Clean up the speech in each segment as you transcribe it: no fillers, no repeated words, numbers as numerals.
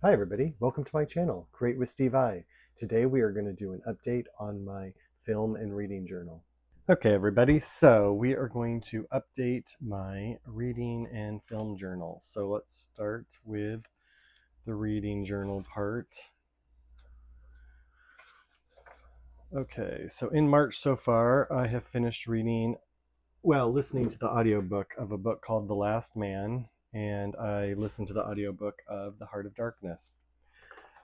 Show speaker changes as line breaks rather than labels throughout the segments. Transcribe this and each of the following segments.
Hi everybody, welcome to my channel, Create with Steve I. Today we are going to do an update on my film and reading journal. Okay everybody, so we are going to update my reading and film journal. So let's start with the reading journal part. Okay, so in March so far I have finished listening to the audiobook of a book called The Last Man, and I listened to the audiobook of The Heart of Darkness.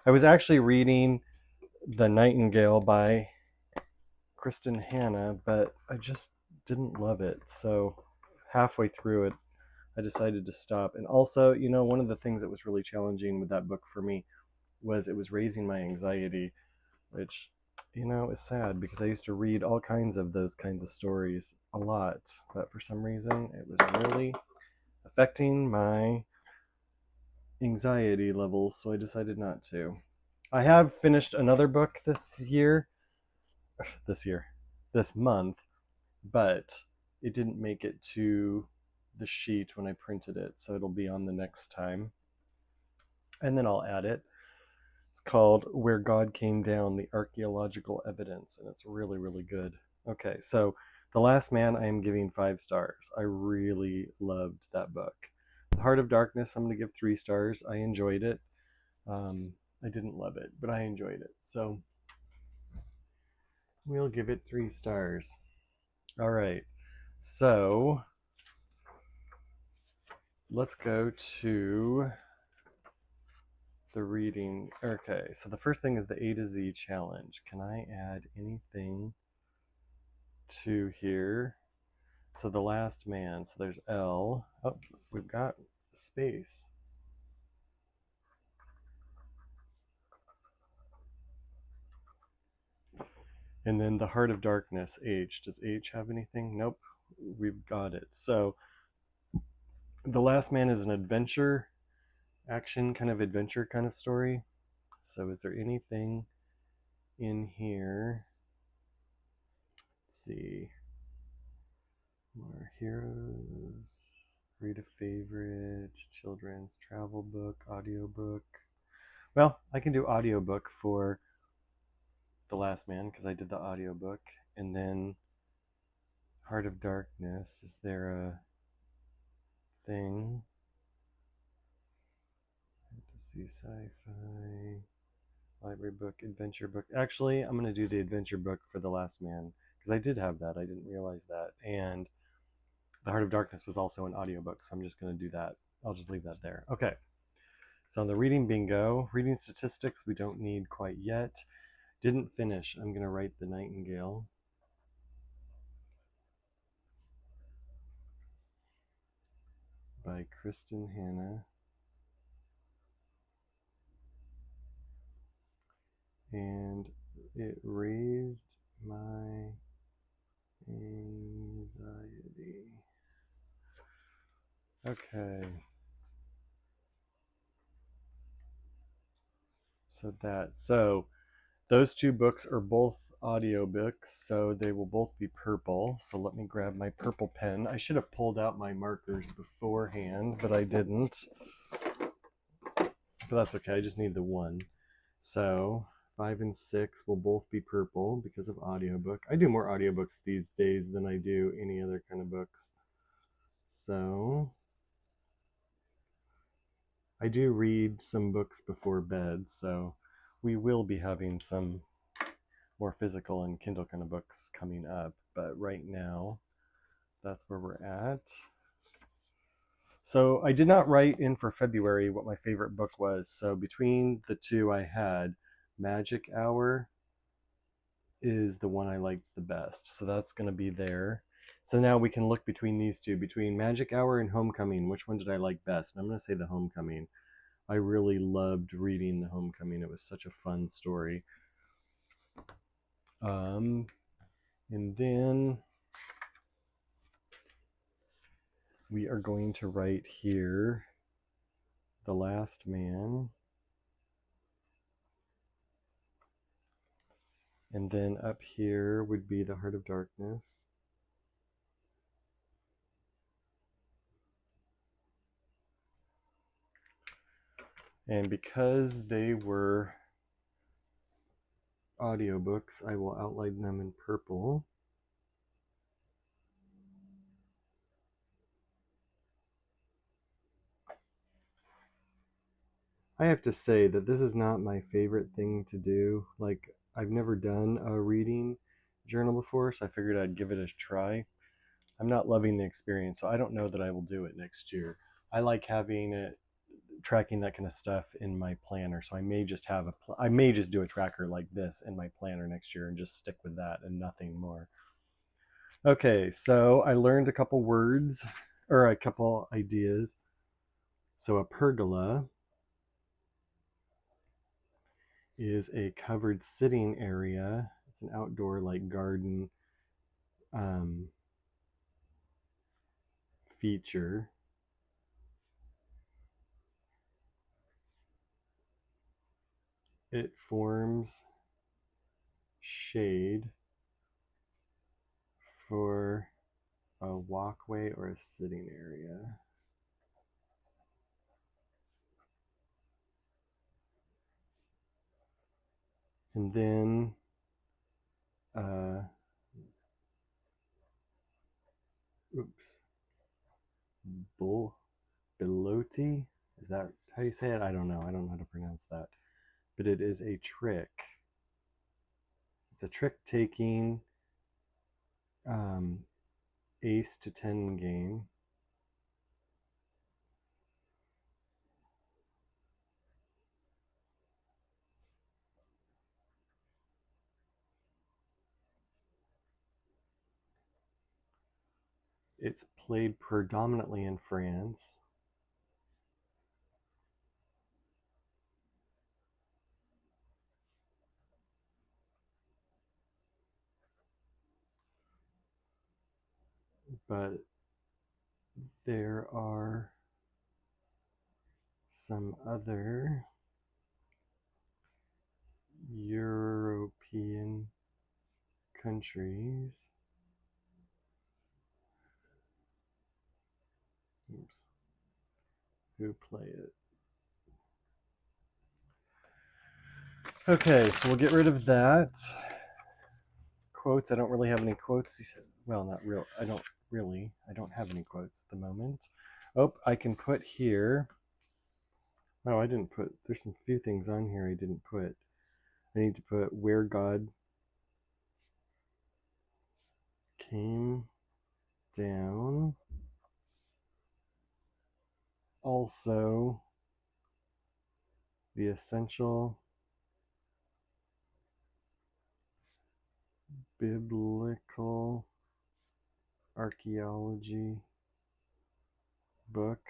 I was actually reading The Nightingale by Kristen Hanna, but I just didn't love it. So halfway through it, I decided to stop. And also, one of the things that was really challenging with that book for me was it was raising my anxiety, which, is sad because I used to read all kinds of those kinds of stories a lot. But for some reason, it was really affecting my anxiety levels, so I decided not to. I have finished another book this month, but it didn't make it to the sheet when I printed it, so it'll be on the next time. And then I'll add it. It's called Where God Came Down, the Archaeological Evidence, and it's really, really good. Okay, so The Last Man, I am giving 5 stars. I really loved that book. The Heart of Darkness, I'm going to give 3 stars. I enjoyed it. I didn't love it, but I enjoyed it. So we'll give it 3 stars. All right. So let's go to the reading. Okay, so the first thing is the A to Z challenge. Can I add anything to here? So The Last Man. So there's L. Oh, we've got space. And then The Heart of Darkness, H. Does H have anything? Nope. We've got it. So The Last Man is an adventure, action kind of adventure kind of story. So is there anything in here? Let's see. More heroes. Read a favorite. Children's travel book. Audiobook. Well, I can do audiobook for The Last Man because I did the audiobook. And then Heart of Darkness. Is there a thing? Fantasy, sci-fi, library book, adventure book. Actually, I'm going to do the adventure book for The Last Man because I did have that. I didn't realize that. And The Heart of Darkness was also an audiobook, so I'm just going to do that. I'll just leave that there. Okay. So on the reading bingo, reading statistics we don't need quite yet. Didn't finish. I'm going to write The Nightingale. By Kristen Hanna. And it raised my anxiety. Okay. So those two books are both audiobooks, so they will both be purple. So let me grab my purple pen. I should have pulled out my markers beforehand, but I didn't. But that's okay, I just need the one. So 5 and 6 will both be purple because of audiobook. I do more audiobooks these days than I do any other kind of books. So I do read some books before bed, so we will be having some more physical and Kindle kind of books coming up. But right now, that's where we're at. So I did not write in for February what my favorite book was. So between the two I had, Magic Hour is the one I liked the best. So that's going to be there. So now we can look between these two, between Magic Hour and Homecoming. Which one did I like best? And I'm going to say The Homecoming. I really loved reading The Homecoming. It was such a fun story. And then we are going to write here The Last Man. And then up here would be The Heart of Darkness. And because they were audiobooks, I will outline them in purple. I have to say that this is not my favorite thing to do. Like, I've never done a reading journal before, so I figured I'd give it a try. I'm not loving the experience, so I don't know that I will do it next year. I like having it, tracking that kind of stuff in my planner, so I may just I may just do a tracker like this in my planner next year and just stick with that and nothing more. Okay, so I learned a couple words, or a couple ideas. So a pergola is a covered sitting area. It's an outdoor like garden um, feature. It forms shade for a walkway or a sitting area. And then Bilotti, is that how you say it? I don't know. I don't know how to pronounce that. But it is a trick. It's a trick taking ace to 10 game. It's played predominantly in France. But there are some other European countries. Oops. Who play it? Okay, so we'll get rid of that. Quotes. I don't really have any quotes. Well, not real. I don't have any quotes at the moment. Oh, I can put here. Oh, I didn't put. There's some few things on here I didn't put. I need to put where God came down. Also, the essential biblical archaeology book.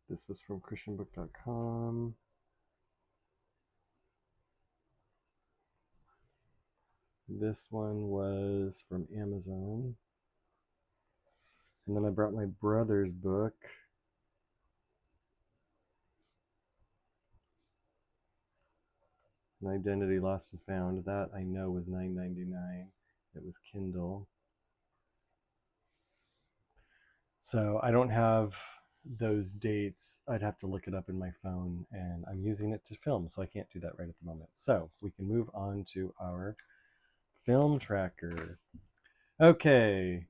This was from christianbook.com. This one was from Amazon. And then I brought my brother's book. An Identity Lost and Found. That I know was $9.99. It was Kindle. So I don't have those dates. I'd have to look it up in my phone, and I'm using it to film, so I can't do that right at the moment. So we can move on to our film tracker. Okay,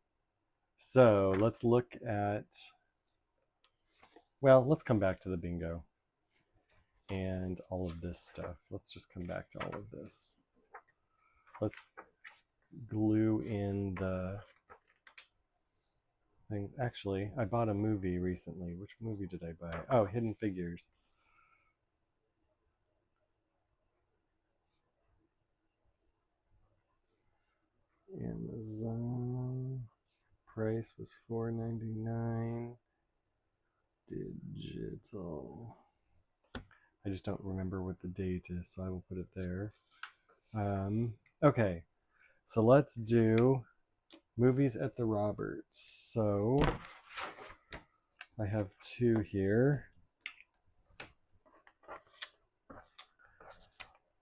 so let's look at, well, let's come back to the bingo and all of this stuff. Let's just come back to all of this. Let's glue in the thing. Actually, I bought a movie recently. Which movie did I buy? Oh, Hidden Figures. Amazon price was $4.99. Digital. I just don't remember what the date is, so I will put it there. Okay, so let's do movies at the Roberts. So I have two here.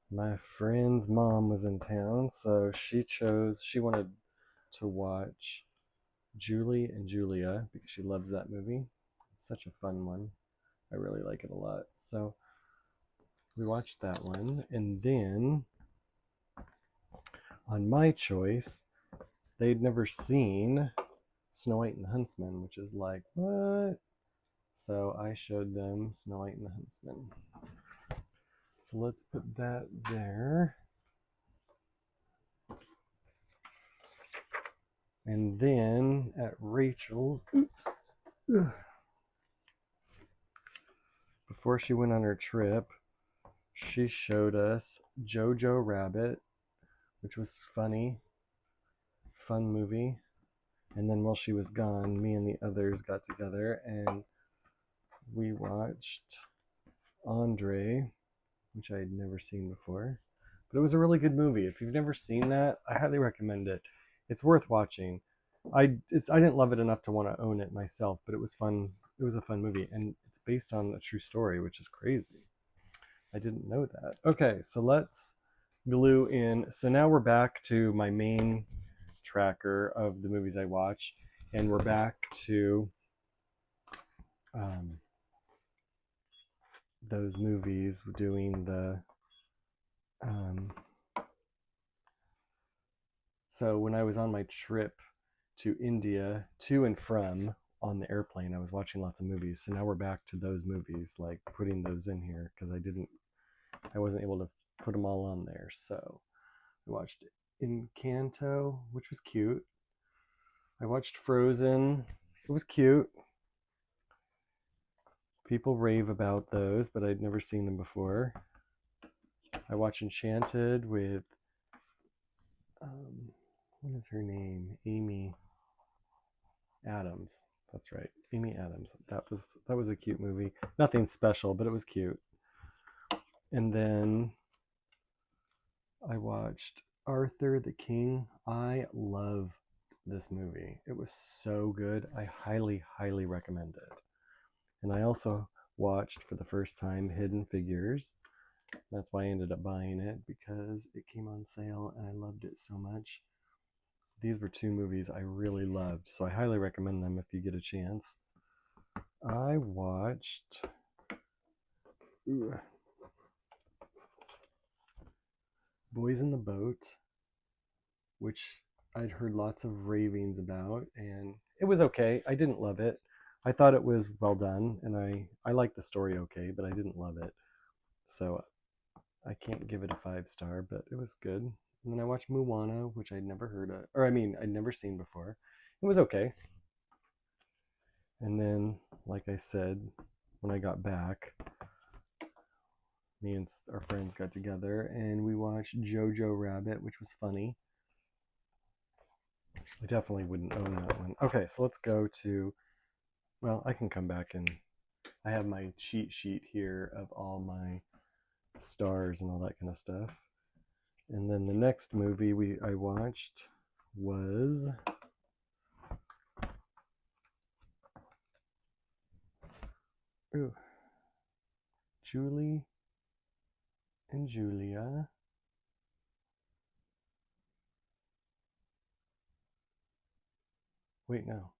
My friend's mom was in town, so she wanted to watch Julie and Julia, because she loves that movie. It's such a fun one. I really like it a lot. So we watched that one. And then on my choice, they'd never seen Snow White and the Huntsman, which is like, what? So I showed them Snow White and the Huntsman. So let's put that there. And then at Rachel's, before she went on her trip, she showed us Jojo Rabbit, which was funny, fun movie. And then while she was gone, me and the others got together and we watched Andre, which I had never seen before. But it was a really good movie. If you've never seen that, I highly recommend it. It's worth watching. I didn't love it enough to want to own it myself, but it was fun. It was a fun movie, and it's based on a true story, which is crazy. I didn't know that. Okay, so let's glue in. So now we're back to my main tracker of the movies I watch, and we're back to those movies doing the so when I was on my trip to India to and from on the airplane, I was watching lots of movies. So now we're back to those movies, like putting those in here because I wasn't able to put them all on there. So I watched Encanto, which was cute. I watched Frozen. It was cute. People rave about those, but I'd never seen them before. I watched Enchanted with what is her name? Amy Adams. That's right, Amy Adams. That was a cute movie. Nothing special, but it was cute. And then I watched Arthur the King. I love this movie. It was so good. I highly, highly recommend it. And I also watched for the first time Hidden Figures. That's why I ended up buying it because it came on sale and I loved it so much. These were two movies I really loved, so I highly recommend them if you get a chance. I watched Boys in the Boat, which I'd heard lots of ravings about, and it was okay. I didn't love it. I thought it was well done, and I liked the story okay, but I didn't love it. So I can't give it a 5-star, but it was good. And then I watched Moana, which I'd never heard of, or I mean, I'd never seen before. It was okay. And then, like I said, when I got back, me and our friends got together and we watched Jojo Rabbit, which was funny. I definitely wouldn't own that one. Okay, so let's go to, well, I can come back and I have my cheat sheet here of all my stars and all that kind of stuff. And then the next movie I watched was Julie and Julia. Wait, no.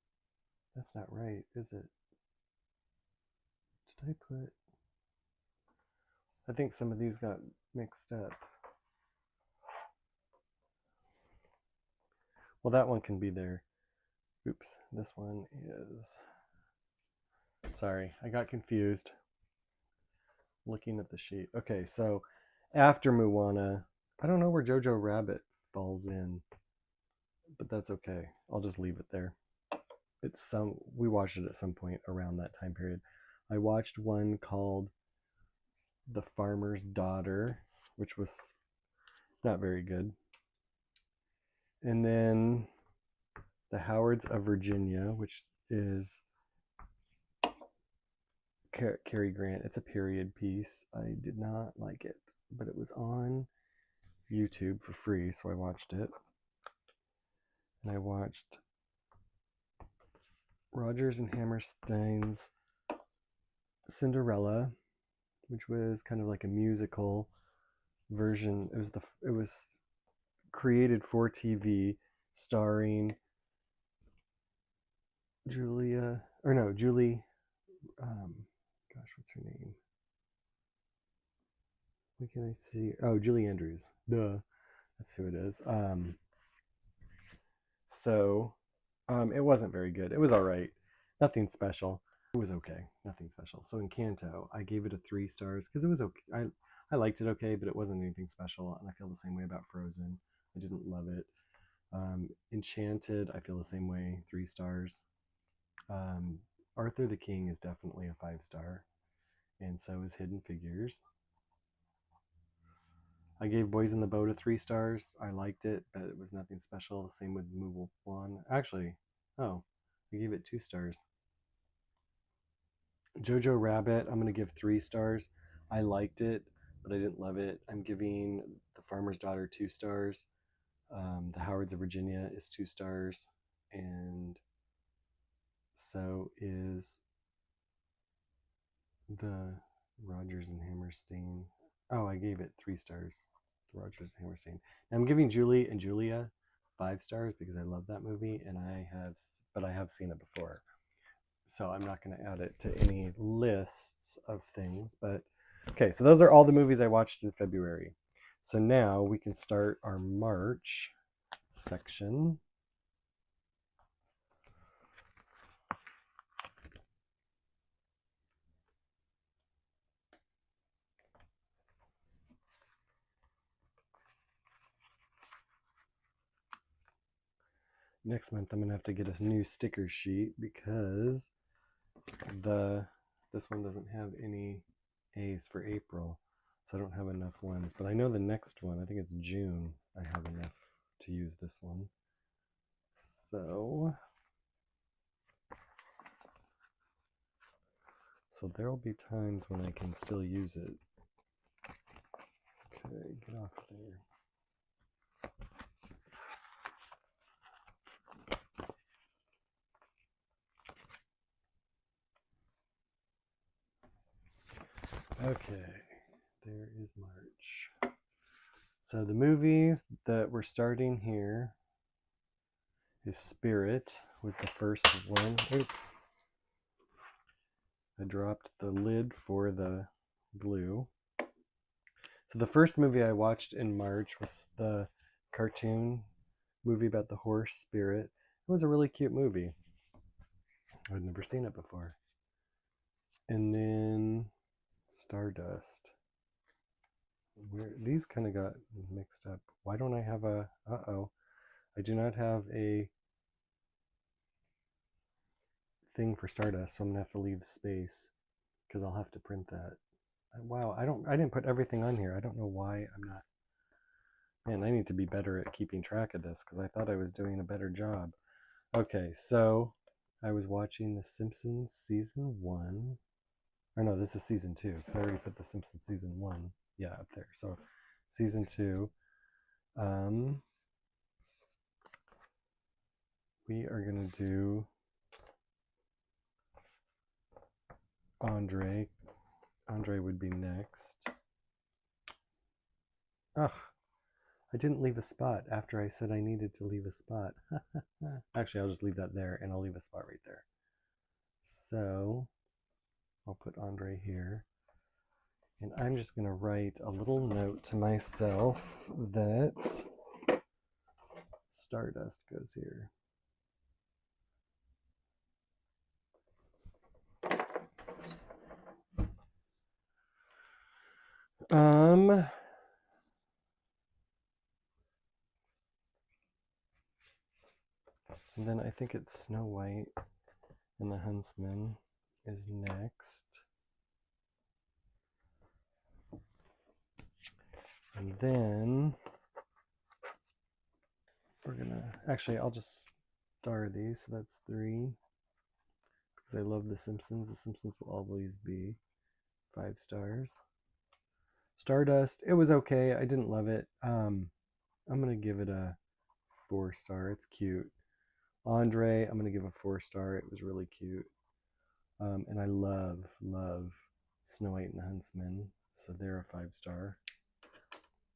That's not right, is it? Did I put... I think some of these got mixed up. Well, that one can be there. Oops, this one is... Sorry, I got confused looking at the sheet. Okay, so after Moana, I don't know where Jojo Rabbit falls in, but that's okay. I'll just leave it there. We watched it at some point around that time period. I watched one called The Farmer's Daughter, which was not very good. And then The Howards of Virginia, which is Cary Grant. It's a period piece. I did not like it, but it was on YouTube for free, so I watched it. And I watched Rodgers and Hammerstein's Cinderella, which was kind of like a musical version. It was created for TV, starring Julia, or no, Julie, gosh, what's her name? What can I see? Oh, Julie Andrews. Duh. That's who it is. So it wasn't very good. It was all right. Nothing special. It was okay. Nothing special. So Encanto, I gave it a 3 stars because it was okay. I liked it okay, but it wasn't anything special. And I feel the same way about Frozen. I didn't love it. Enchanted, I feel the same way. 3 stars. Arthur the King is definitely a 5 star, and so is Hidden Figures. I gave Boys in the Boat a 3 stars. I liked it, but it was nothing special. Same with Mulan. Actually, oh, I gave it 2 stars. Jojo Rabbit, I'm going to give 3 stars. I liked it, but I didn't love it. I'm giving The Farmer's Daughter 2 stars. The Howards of Virginia is 2 stars. And so is the Rodgers and Hammerstein. Oh, I gave it 3 stars. The Rodgers and Hammerstein. And I'm giving Julie and Julia 5 stars because I love that movie, and I have seen it before. So I'm not going to add it to any lists of things. But okay, so those are all the movies I watched in February. So now we can start our March section. Next month I'm going to have to get a new sticker sheet because this one doesn't have any A's for April, so I don't have enough ones. But I know the next one, I think it's June, I have enough to use this one. So there will be times when I can still use it. Okay, get off there. Okay, there is March. So the movies that we're starting here is Spirit was the first one. Oops. I dropped the lid for the glue. So the first movie I watched in March was the cartoon movie about the horse Spirit. It was a really cute movie. I'd never seen it before. And then Stardust. These kind of got mixed up. Why don't I have a... Uh-oh. I do not have a thing for Stardust, so I'm gonna have to leave space because I'll have to print that. Wow, I didn't put everything on here. I don't know why I'm not. Man, I need to be better at keeping track of this because I thought I was doing a better job. Okay, so I was watching The Simpsons season 1. Or no, this is season 2 because I already put The Simpsons season 1. Yeah, up there. So season 2. We are gonna do Andre. Andre would be next. Ugh, I didn't leave a spot after I said I needed to leave a spot. Actually, I'll just leave that there and I'll leave a spot right there. So I'll put Andre here. And I'm just going to write a little note to myself that Stardust goes here. And then I think it's Snow White and the Huntsman is next. And then we're gonna, actually I'll just star these, so that's 3. Because I love The Simpsons. The Simpsons will always be 5 stars. Stardust, it was okay. I didn't love it. I'm gonna give it a 4-star. It's cute. Andre, I'm gonna give a 4-star. It was really cute. And I love Snow White and the Huntsman, so they're a 5-star.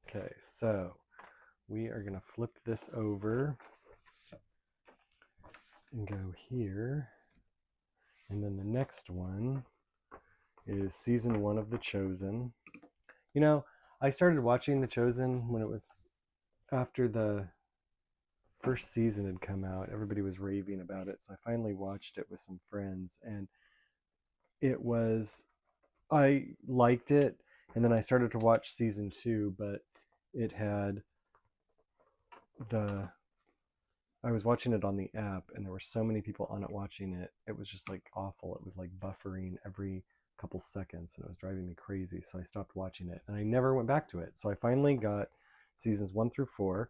Okay, so we are gonna flip this over and go here. And then the next one is season 1 of The Chosen. You know, I started watching The Chosen when it was after the first season had come out. Everybody was raving about it, so I finally watched it with some friends, and I liked it. And then I started to watch season 2, but it had I was watching it on the app, and there were so many people on it watching it. It was just like awful. It was like buffering every couple seconds, and it was driving me crazy. So I stopped watching it, and I never went back to it. So I finally got seasons 1 through 4,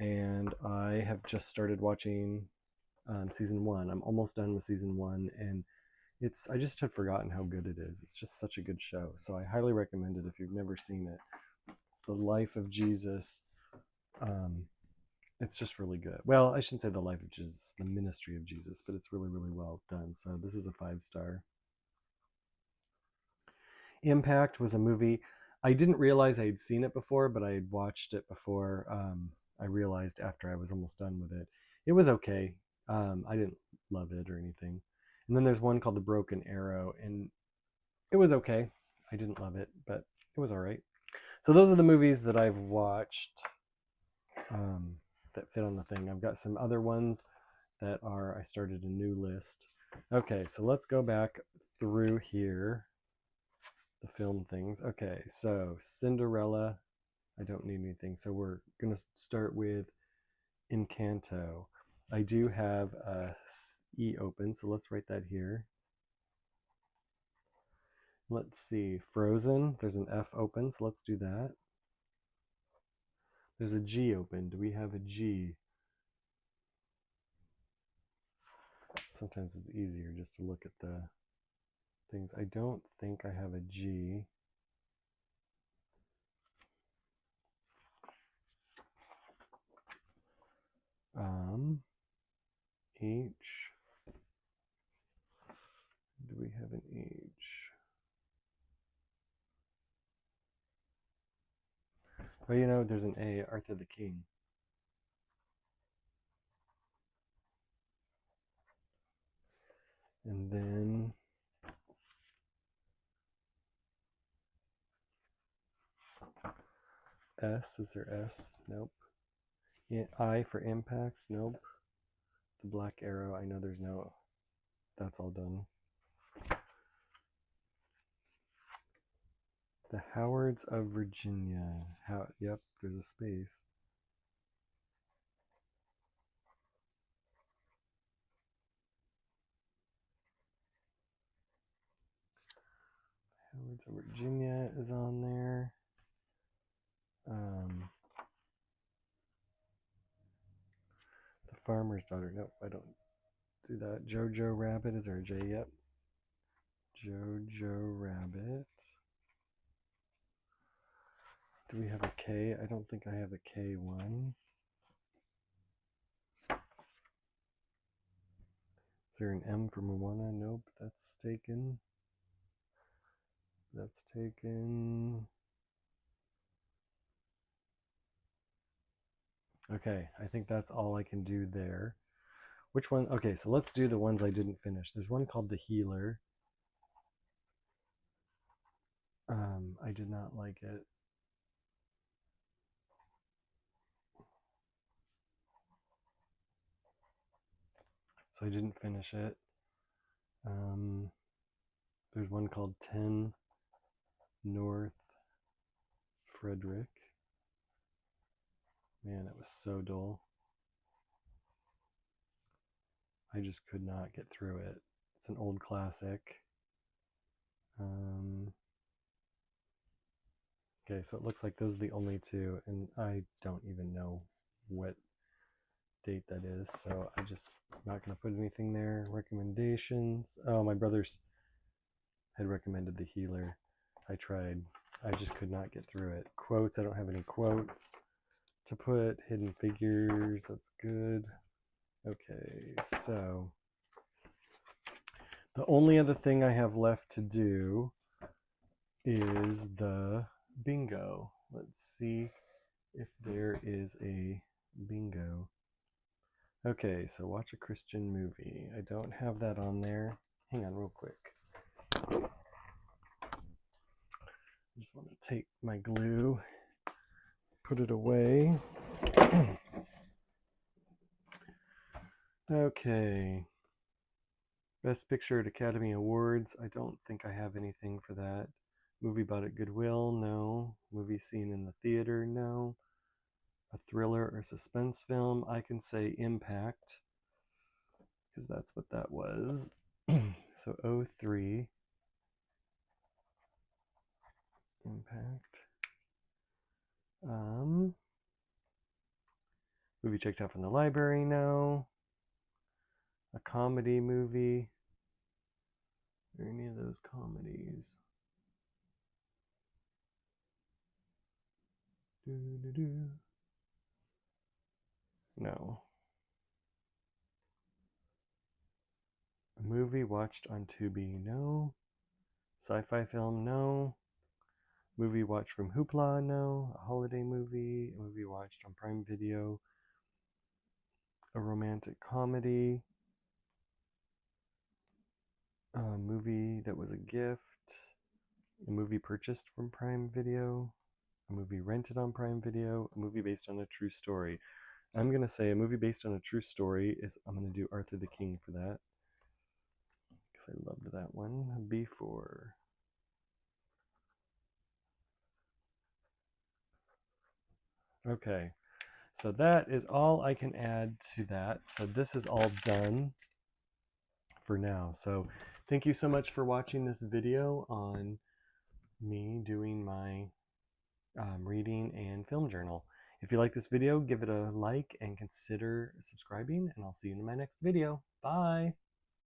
and I have just started watching season 1. I'm almost done with season 1, and I just had forgotten how good it is. It's just such a good show. So I highly recommend it if you've never seen it. It's the life of Jesus. It's just really good. Well, I shouldn't say the life of Jesus, the ministry of Jesus, but it's really, really well done. So this is a 5-star. Impact was a movie. I didn't realize I had seen it before, but I had watched it before. I realized after I was almost done with it. It was okay. I didn't love it or anything. And then there's one called The Broken Arrow, and it was okay. I didn't love it, but it was all right. So those are the movies that I've watched that fit on the thing. I've got some other ones that I started a new list. Okay, so let's go back through here, the film things. Okay, so Cinderella, I don't need anything. So we're going to start with Encanto. I do have a E open, so let's write that here. Let's see, Frozen, there's an F open, so let's do that. There's a G open. Do we have a G? Sometimes it's easier just to look at the things. I don't think I have a G. H. Do we have an H? Oh, you know, there's an A, Arthur the King. And then S, is there S? Nope. Yeah, I for impact? Nope. The black arrow, I know there's no, that's all done. The Howards of Virginia. Yep, there's a space. Howards of Virginia is on there. The Farmer's Daughter. Nope, I don't do that. Jojo Rabbit. Is there a J? Yep. Jojo Rabbit. Do we have a K? I don't think I have a K one. Is there an M for Moana? Nope, that's taken. That's taken. Okay, I think that's all I can do there. Which one? Okay, so let's do the ones I didn't finish. There's one called The Healer. I did not like it. So I didn't finish it. There's one called 10 North Frederick. Man, it was so dull. I just could not get through it. It's an old classic. Okay, so it looks like those are the only two, and I don't even know what date that is, so I just not going to put anything there. Recommendations. Oh, my brothers had recommended The Healer. I tried. I just could not get through it. Quotes. I don't have any quotes to put. Hidden Figures. That's good. Okay, so the only other thing I have left to do is the bingo. Let's see if there is a bingo. Okay, so watch a Christian movie. I don't have that on there. hang on real quick. I just want to take my glue, put it away. Okay. Best Picture at Academy Awards. I don't think I have anything for that. Movie bought at Goodwill? No. Movie seen in the theater? No. A thriller or suspense film? I can say Impact, because that's what that was. So 03. Impact. Movie checked out from the library? No. A comedy movie? Are any of those comedies? No. A movie watched on Tubi? No. Sci-fi film? No. Movie watched from Hoopla? No. A holiday movie? A movie watched on Prime Video? A romantic comedy? A movie that was a gift? A movie purchased from Prime Video? A movie rented on Prime Video? A movie based on a true story? I'm going to say a movie based on a true story is, I'm going to do Arthur the King for that, because I loved that one. B4. Okay, so that is all I can add to that. So this is all done for now. So thank you so much for watching this video on me doing my reading and film journal. If you like this video, give it a like and consider subscribing, and I'll see you in my next video. Bye!